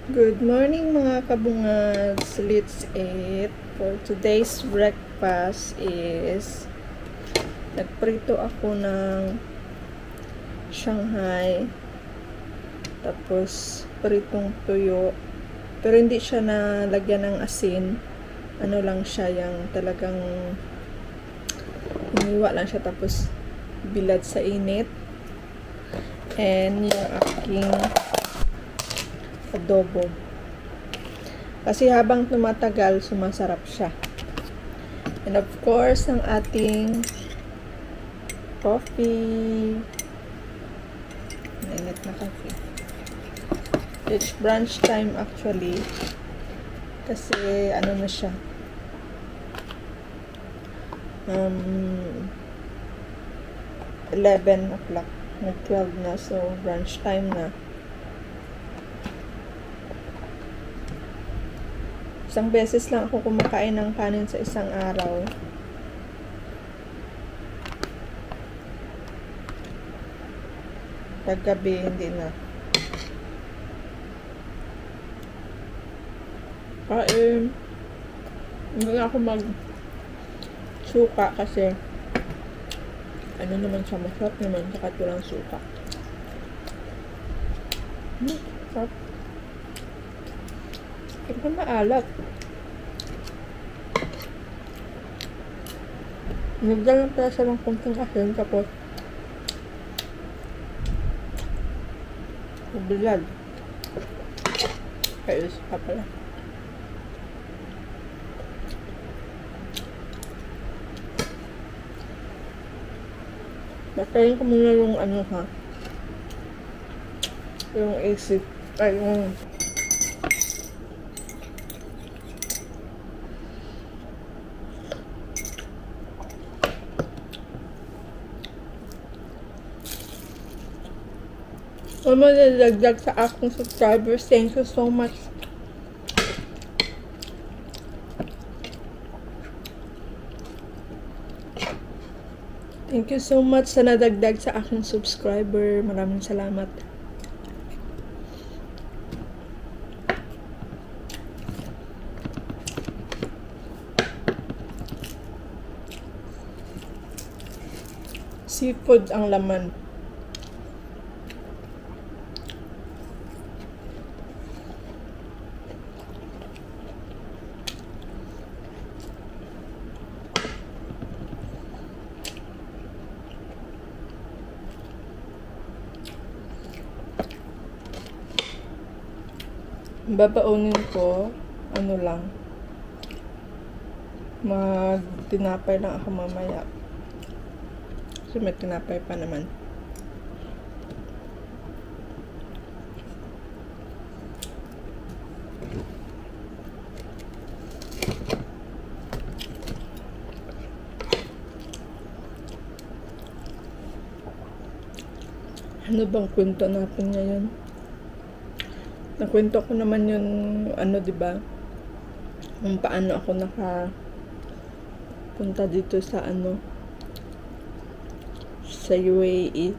Good morning mga kabungads. Let's eat. For today's breakfast is nagprito ako ng Shanghai. Tapos pritong tuyo. Pero hindi siya nalagyan ng asin. Ano lang siya, yung talagang hiniwa lang siya tapos bilad sa init. And yung aking adobo. Kasi habang tumatagal, sumasarap siya. And of course, ang ating coffee. Mainit na coffee. It's brunch time actually. Kasi ano na siya. 11 o'clock. Nag-12 na. So, brunch time na. Isang beses lang ako kumakain ng kanin sa isang araw. Paggabi, hindi na. Kain. Hindi na ako mag-suka kasi ano naman siya, masarap naman saka walang suka. Sarap. Ito maalat. Nagdala lang pala siya ng konting asin tapos bilad. Kaya isa pa pala. Batayin ko muna yung ano ha. Yung acid. Ay yung madadagdag sa aking subscribers. Thank you so much. Thank you so much sa nadagdag sa aking subscriber. Maraming salamat. Seafood ang laman. Babaunin ko, ano lang, mag-tinapay lang ako mamaya. Kasi may tinapay pa naman. Ano bang kwento natin ngayon? Nakwento ko naman yung ano, 'di ba? Kung paano ako punta dito sa ano, sa UAE.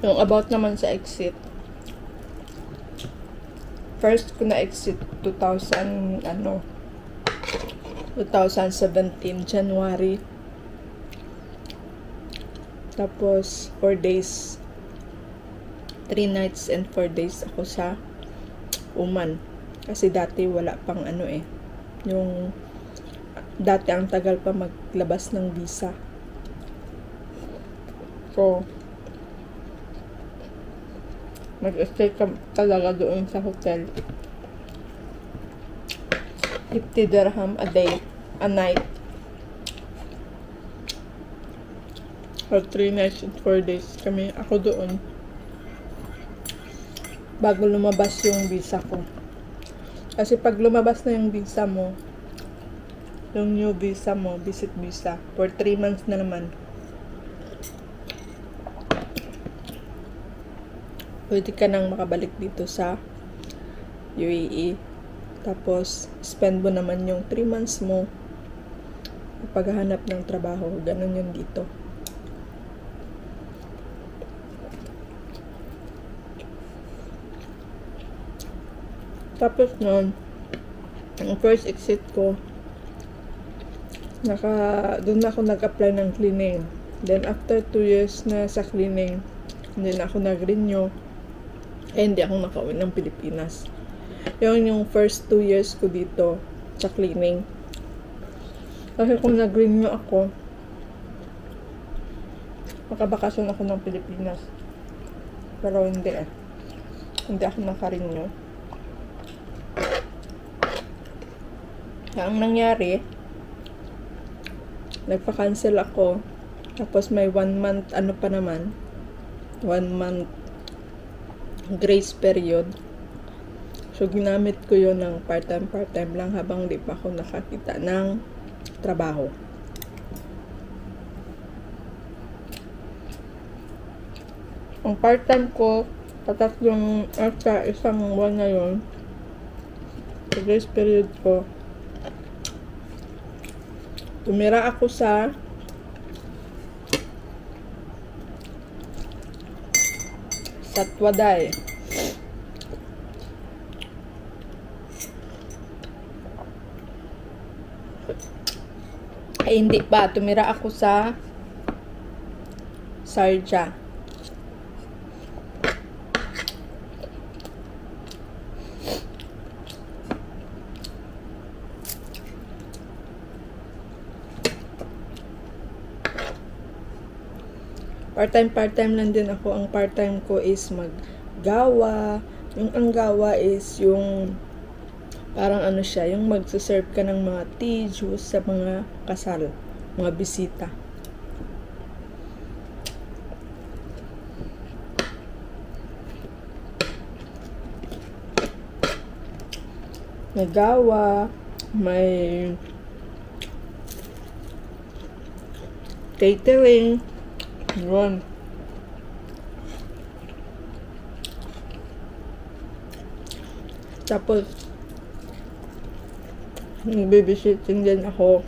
Yung about naman sa exit. First ko na exit 2017 January. Tapos 4 days, 3 nights and 4 days ako sa Oman. Kasi dati wala pang ano yung dati ang tagal pa maglabas ng visa. So mag-stay ka talaga doon sa hotel. 50 dirham a night. For 3 nights and 4 days ako doon. Bago lumabas yung visa ko. Kasi pag lumabas na yung visa mo, yung new visa mo, visit visa, for 3 months na naman, pwede ka nang makabalik dito sa UAE. Tapos, spend mo naman yung 3 months mo paghahanap ng trabaho. Ganun yun dito. Tapos nun, ang first exit ko, doon ako nag-apply ng cleaning. Then after 2 years na sa cleaning, hindi na ako nag-renew. Hindi ako nakauwi ng Pilipinas. Yun yung first 2 years ko dito sa cleaning. Kasi kung nag-renew ako, makabakasyon ako ng Pilipinas. Pero hindi eh. Hindi ako naka-renew. Ang nangyari, nagpa-cancel ako. Tapos may 1 month, 1 month grace period. So, ginamit ko yun ng part-time lang habang di pa ako nakakita ng trabaho. Ang part-time ko, yung isang buwan na yun, sa grace period ko, tumira ako sa Satwaday. Ay, hindi pa. Tumira ako sa Sharjah. Part-time lang din ako. Ang part-time ko is maggawa. Yung ang gawa is yung parang ano siya, yung magsaserve ka ng mga tea, juice sa mga kasal, mga bisita. Nagawa, may catering, yun. Tapos, babysitting din ako.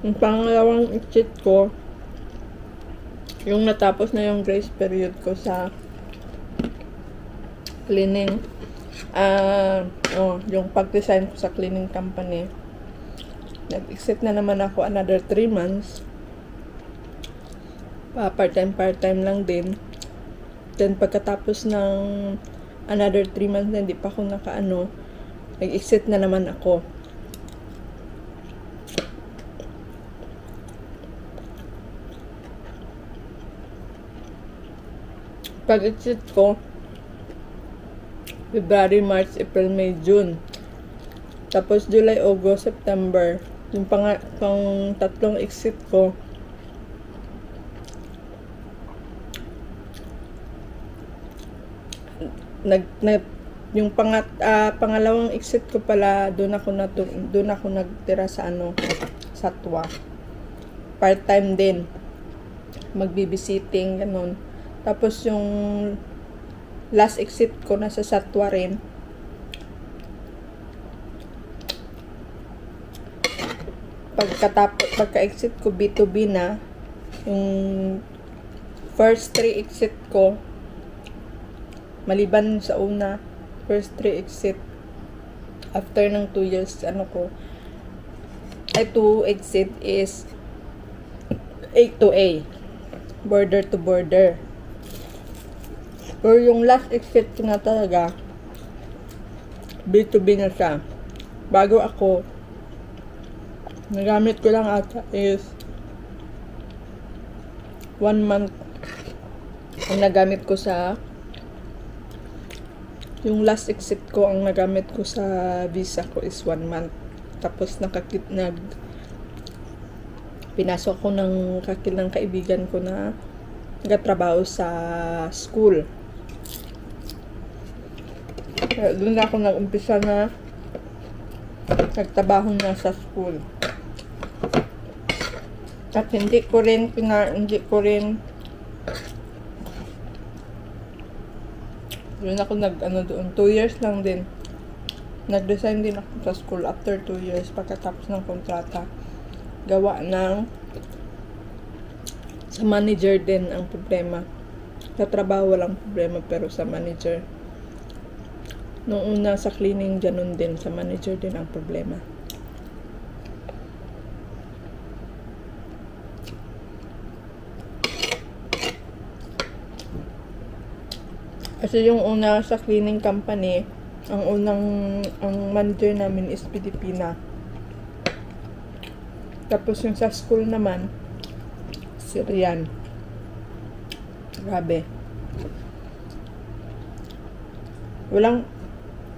Yung pangalawang exit ko, yung natapos na yung grace period ko sa cleaning, yung pag-design ko sa cleaning company, nag-exit na naman ako another 3 months. Part-time lang din. Then, pagkatapos ng another 3 months na hindi pa ako nag-exit na naman ako. Pag-exit ko, February, March, April, May, June. Tapos, July, August, September. Yung tatlong exit ko, yung pangalawang exit ko pala, doon ako nagtira sa Satwa. Part-time din. Magbibisitting, ganun. Tapos yung last exit ko na sa Satwa rin. Pagka-exit ko B2B na, yung first 3 exit ko, maliban sa first 3 exit, after ng 2 years, 2 exit is A to A, border to border. Or yung last exit ko na talaga, B2B na siya. Bago ako, nagamit ko lang ata is 1 month ang nagamit ko sa yung last exit ko, ang nagamit ko sa visa ko is 1 month. Tapos pinasok ko ng kaibigan ko na nagtrabaho sa school. Doon ako nag-umpisa na nagtrabaho na sa school. At hindi ko rin doon ako doon 2 years lang din. nag-resign din ako sa school after 2 years pagkatapos ng kontrata. Gawa ng sa manager din ang problema. Sa trabaho walang problema, pero sa manager. Nung una sa cleaning, ganun din. Sa manager din ang problema. Kasi yung una sa cleaning company, ang manager namin is Pilipina. Tapos yung sa school naman, Syrian. Grabe.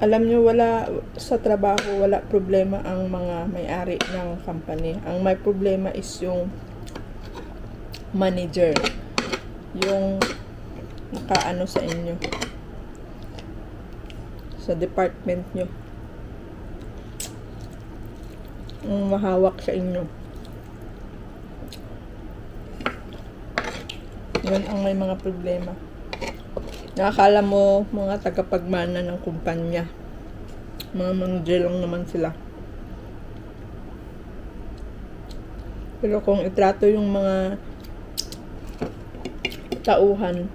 Alam nyo, wala sa trabaho, wala problema ang mga may-ari ng company. Ang may problema is yung manager. Yung nakaano sa inyo, sa department nyo, ang mahawak sa inyo. Yun ang may mga problema. Nakakala mo mga tagapagmana ng kumpanya, mga manager lang naman sila. Pero kung itrato yung mga tauhan,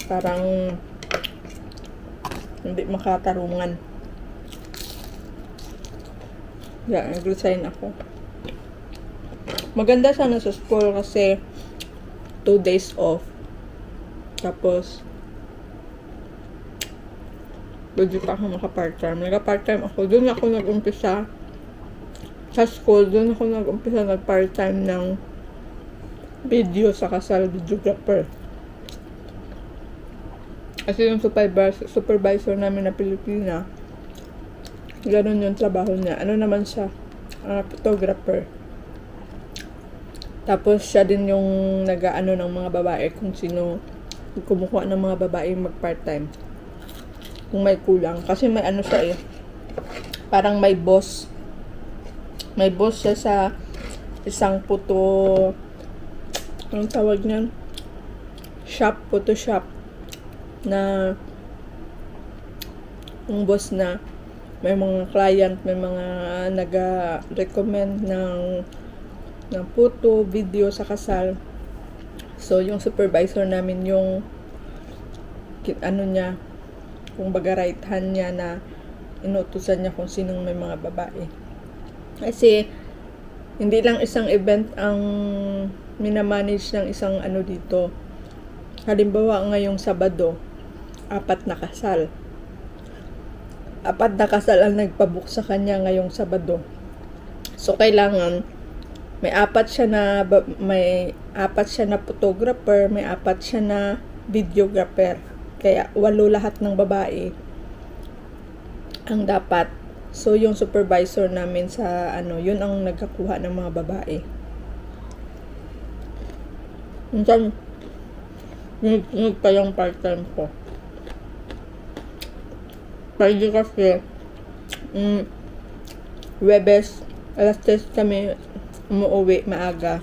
parang hindi makatarungan. Nag-resign ako. Maganda sana sa school kasi 2 days off. Tapos pwede pa ako maka-part-time. Nag-part-time ako. Doon ako nag-umpisa sa school. Doon ako nag-umpisa nag-part-time ng video sa kasal, videographer. Kasi yung supervisor namin na Pilipina, gano'n yung trabaho niya. Ano naman siya? Photographer. Tapos siya din yung nag-aano ng mga babae kung sino kumukuha ng mga babae mag-part-time. Kung may kulang. Kasi may ano siya eh. Parang may boss. May boss siya sa isang photo, anong tawag niyan? Photo shop. Na yung boss na may mga client, may mga nag-recommend ng photo, video sa kasal. So yung supervisor namin yung ano niya, kung baga right hand niya, na inutusan niya kung sinong may mga babae. Kasi hindi lang isang event ang minamanage ng isang ano dito. Halimbawa ngayong Sabado, 4 na kasal. 4 na kasal ang nagpabook sa kanya ngayong Sabado. So kailangan may 4 siya na photographer, may 4 siya na videographer. Kaya 8 lahat ng babae ang dapat. So yung supervisor namin sa ano, yun ang nagkakuha ng mga babae. Minsan nag pa yung part-time ko. Pwede kasi Webes, alas 3 kami umuwi maaga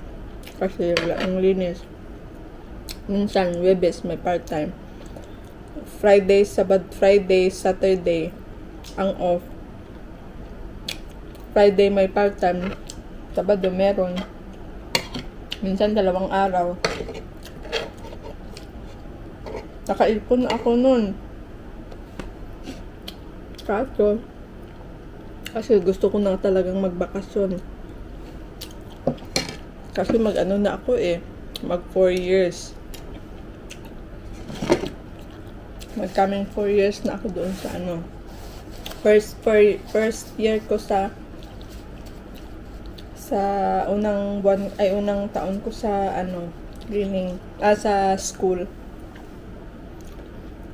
kasi wala ng linis. Minsan Webes may part-time. Friday, Saturday ang off. Friday may part-time, Sabado meron. Minsan 2 araw. Nakaipon ako nun. Kasi gusto ko na talagang magbakasyon. Kasi mag-ano na ako eh. Mag 4 years. Mag-coming 4 years na ako doon sa ano. First year ko sa unang taon ko sa ano, sa school.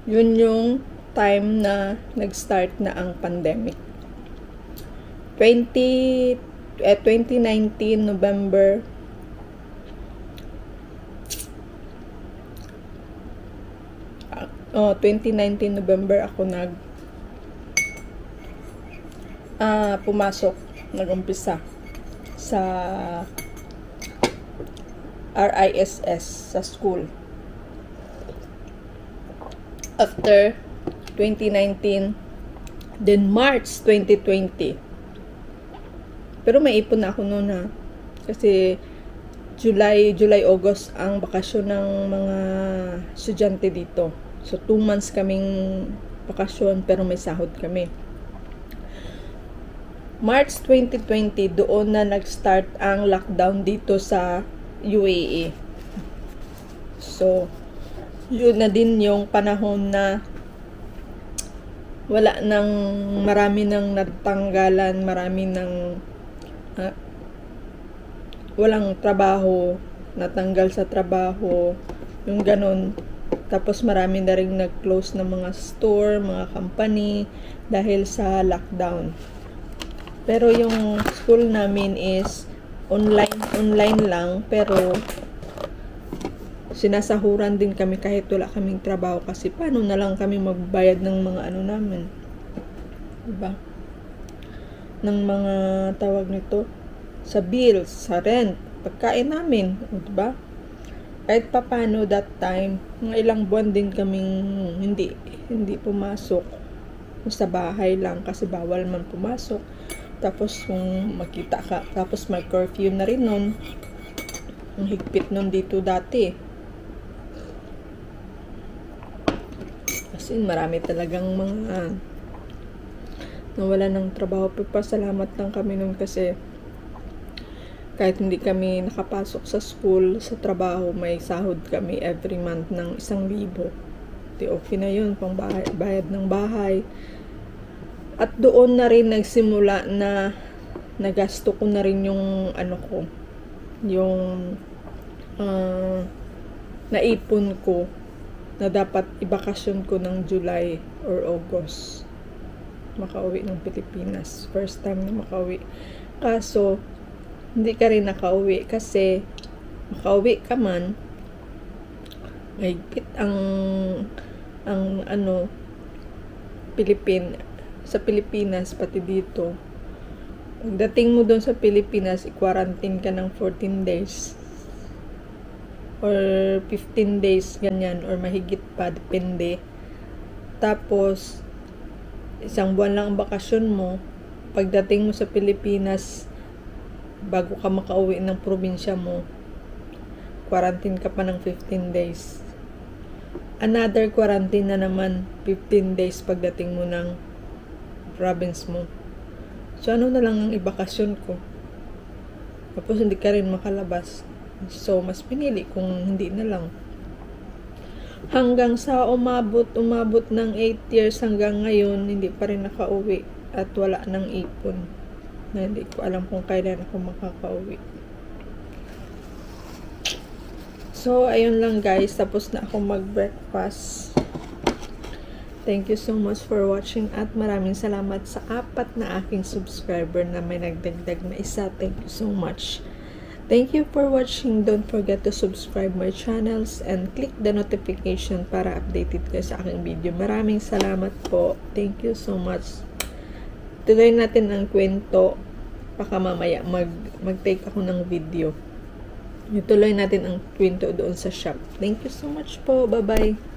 Yun yung time na nag-start na ang pandemic. 2019 November 2019 November ako pumasok, nag-umpisa sa RISS sa school. After 2019 Then March 2020. Pero may ipon na ako noon ha. Kasi July, August ang bakasyon ng mga estudyante dito. So 2 months kaming bakasyon pero may sahod kami. March 2020, doon na nag-start ang lockdown dito sa UAE. So, yun na din yung panahon na wala nang, marami nang natanggalan, marami nang walang trabaho, natanggal sa trabaho, yung ganun. Tapos marami na rin nag-close ng mga store, mga company dahil sa lockdown. Pero yung school namin is online lang, pero sinasahuran din kami kahit wala kaming trabaho kasi paano na lang kami magbayad ng mga ano namin, diba? Ng mga tawag nito, sa bills, sa rent, pagkain namin, diba? Kahit papano that time, mga ilang buwan din kaming hindi pumasok sa bahay lang kasi bawal man pumasok. Tapos kung makita ka, tapos may curfew na rin nun. Ang higpit nun dito dati. Kasi marami talagang mga nawala ng trabaho. Pasalamat lang kami nun kasi kahit hindi kami nakapasok sa school, sa trabaho, may sahod kami every month ng 1,000. Di okay na yun, pang bayad ng bahay. At doon na rin nagsimula na nagasto ko na rin yung ano ko, yung naipon ko na dapat ibakasyon ko ng July or August. Makauwi ng Pilipinas. First time na makauwi. Kaso, hindi ka rin nakauwi kasi makauwi ka man, mahigpit ang ano, sa Pilipinas, pati dito. Pagdating mo doon sa Pilipinas, i-quarantine ka ng 14 days. Or 15 days, ganyan. Or mahigit pa, depende. Tapos, 1 buwan lang ang bakasyon mo. Pagdating mo sa Pilipinas, bago ka makauwi ng probinsya mo, quarantine ka pa ng 15 days. Another quarantine na naman, 15 days pagdating mo ng province mo. So, ano na lang ang ibakasyon ko. Tapos, hindi ka rin makalabas. So, mas pinili kung hindi na lang. Hanggang sa umabot ng 8 years hanggang ngayon, hindi pa rin nakauwi at wala nang ipon. Na hindi ko alam kung kailan ako makakauwi. So, ayun lang guys. Tapos na ako mag-breakfast. Thank you so much for watching at maraming salamat sa 4 na aking subscriber na may nagdagdag na 1. Thank you so much. Thank you for watching. Don't forget to subscribe my channels and click the notification para updated kayo sa aking video. Maraming salamat po. Thank you so much. Tuloy natin ang kwento. Baka mamaya mag-take ako ng video. Ituloy natin ang kwento doon sa shop. Thank you so much po. Bye-bye.